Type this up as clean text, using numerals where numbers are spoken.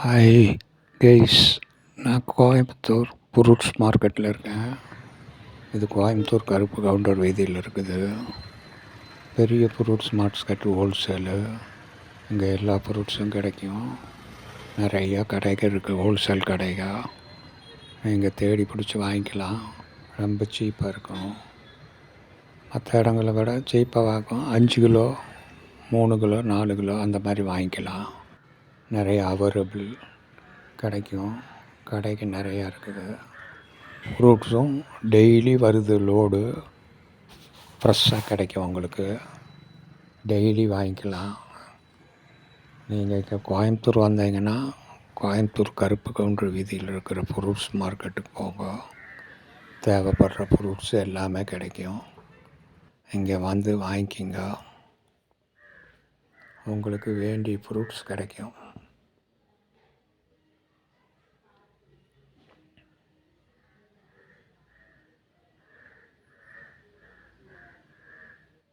Hi guys, நான் Coimbatore fruits மார்க்கெட்டில் இருக்கேன். இது கோயம்புத்தூர் கருப்பு கவுண்டர் வீதியில் இருக்குது. பெரிய ஃப்ரூட்ஸ் மார்க்கெட் ஹோல்சேலு. இங்கே எல்லா ஃப்ரூட்ஸும் கிடைக்கும். நிறையா கடைகள் இருக்குது, ஹோல்சேல் கடைகள். நீங்கள் தேடி பிடிச்சி வாங்கிக்கலாம். ரொம்ப சீப்பாக இருக்கும். மற்ற இடங்களை விட சீப்பாக வாங்கும். 5 கிலோ 3 கிலோ 4 கிலோ அந்த மாதிரி வாங்கிக்கலாம். நிறைய அவைலபிள் கிடைக்கும். கடைக்கு நிறையா இருக்குது. ஃப்ரூட்ஸும் டெய்லி வருது லோடு. ஃப்ரெஷ்ஷாக கிடைக்கும் உங்களுக்கு. டெய்லி வாங்கிக்கலாம். நீங்கள் இங்கே கோயம்புத்தூர் வந்தீங்கன்னா கோயம்புத்தூர் கருப்பு கவுண்டர் வீதியில் இருக்கிற ஃப்ரூட்ஸ் மார்க்கெட்டுக்கு போங்க. தேவைப்படுற ஃப்ரூட்ஸ் எல்லாமே கிடைக்கும். இங்கே வந்து வாங்கிக்கிங்க. உங்களுக்கு வேண்டிய ஃப்ரூட்ஸ் கிடைக்கும்.